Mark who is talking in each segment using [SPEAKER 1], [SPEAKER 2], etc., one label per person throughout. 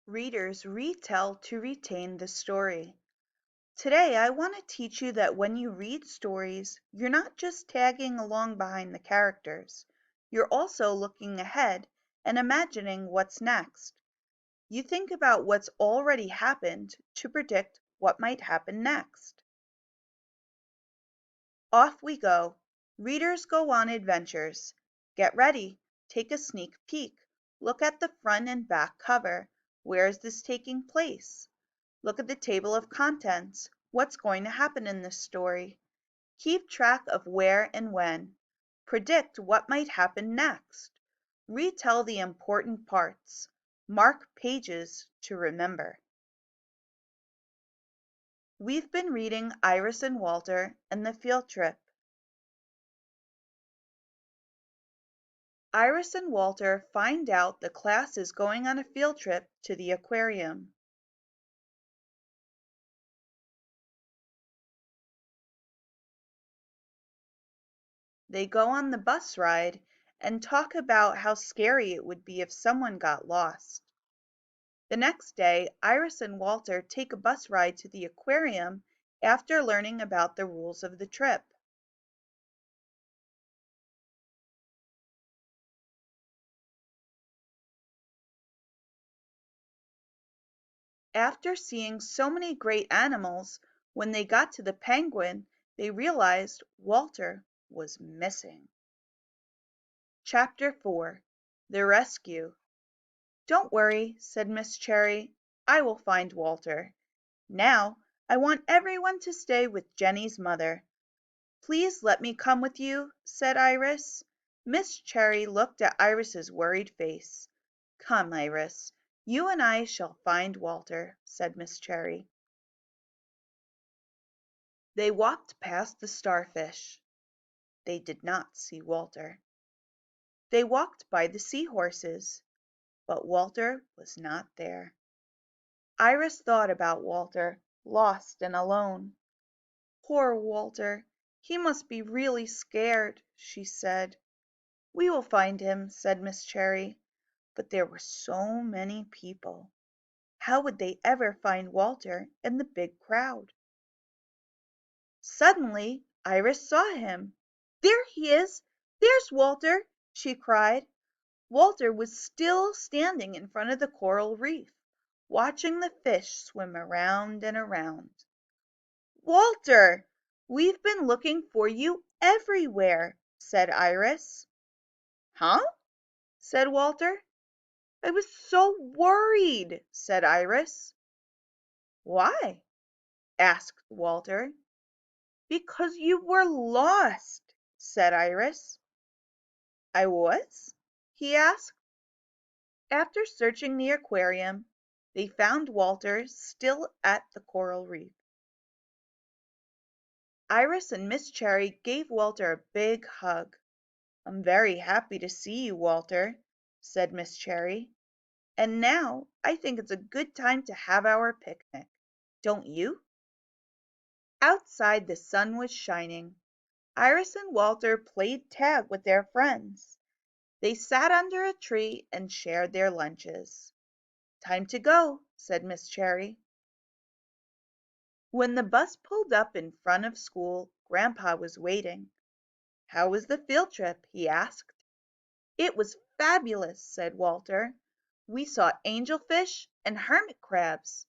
[SPEAKER 1] Readers retell to retain the story. Today, I want to teach you that when you read stories, you're not just tagging along behind the characters, you're also looking ahead and imagining what's next. You think about what's already happened to predict what might happen next. Off we go. Readers go on adventures. Get ready. Take a sneak peek. Look at the front and back cover. Where is this taking place? Look at the table of contents. What's going to happen in this story? Keep track of where and when. Predict what might happen next. Retell the important parts. Mark pages to remember. We've been reading Iris and Walter and the Field Trip. Iris and Walter find out the class is going on a field trip to the aquarium. They go on the bus ride and talk about how scary it would be if someone got lost. The next day, Iris and Walter take a bus ride to the aquarium after learning about the rules of the trip. After seeing so many great animals, when they got to the penguin, they realized Walter was missing. Chapter 4. The Rescue. "Don't worry," said Miss Cherry. "I will find Walter. Now, I want everyone to stay with Jenny's mother." "Please let me come with you," said Iris. Miss Cherry looked at Iris's worried face. "Come, Iris. You and I shall find Walter," said Miss Cherry. They walked past the starfish. They did not see Walter. They walked by the seahorses, but Walter was not there. Iris thought about Walter, lost and alone. "Poor Walter, he must be really scared," she said. "We will find him," said Miss Cherry. But there were so many people. How would they ever find Walter in the big crowd? Suddenly Iris saw him. "There he is! There's Walter!" she cried. Walter was still standing in front of the coral reef, watching the fish swim around and around. "Walter, we've been looking for you everywhere," said Iris. "Huh?" said Walter. "I was so worried," said Iris. "Why?" asked Walter. "Because you were lost," said Iris. "I was?" he asked. After searching the aquarium, they found Walter still at the coral reef. Iris and Miss Cherry gave Walter a big hug. "I'm very happy to see you, Walter," said Miss Cherry. "And now I think it's a good time to have our picnic. Don't you?" Outside the sun was shining. Iris and Walter played tag with their friends. They sat under a tree and shared their lunches. "Time to go," said Miss Cherry. When the bus pulled up in front of school, Grandpa was waiting. "How was the field trip?" he asked. "It was fabulous," said Walter. "We saw angelfish and hermit crabs."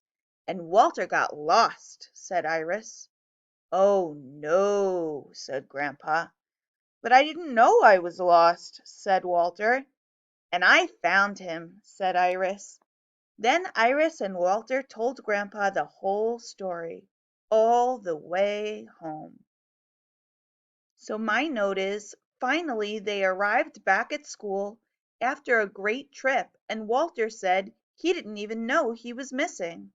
[SPEAKER 1] "And Walter got lost," said Iris. "Oh, no," said Grandpa. "But I didn't know I was lost," said Walter. "And I found him," said Iris. Then Iris and Walter told Grandpa the whole story, all the way home. So my note is, finally they arrived back at school after a great trip, and Walter said he didn't even know he was missing.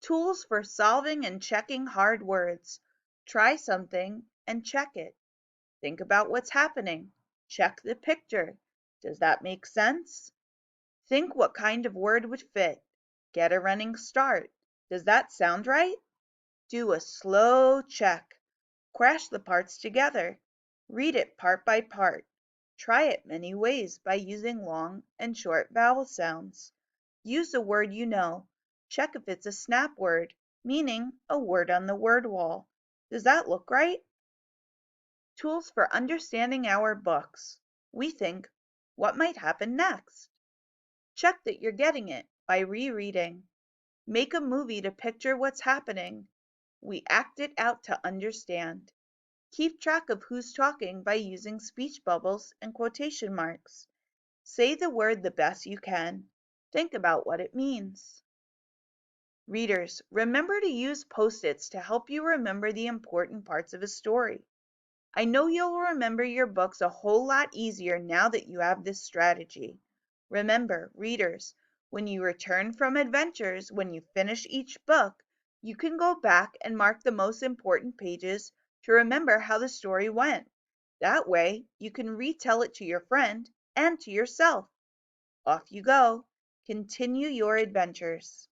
[SPEAKER 1] Tools for solving and checking hard words. Try something and check it. Think about what's happening. Check the picture. Does that make sense? Think what kind of word would fit. Get a running start. Does that sound right? Do a slow check. Crash the parts together. Read it part by part. Try it many ways by using long and short vowel sounds. Use a word you know. Check if it's a snap word, meaning a word on the word wall. Does that look right? Tools for understanding our books. We think, what might happen next? Check that you're getting it by rereading. Make a movie to picture what's happening. We act it out to understand. Keep track of who's talking by using speech bubbles and quotation marks. Say the word the best you can. Think about what it means. Readers, remember to use Post-its to help you remember the important parts of a story. I know you'll remember your books a whole lot easier now that you have this strategy. Remember, readers, when you return from adventures, when you finish each book, you can go back and mark the most important pages to remember how the story went. That way, you can retell it to your friend and to yourself. Off you go. Continue your adventures.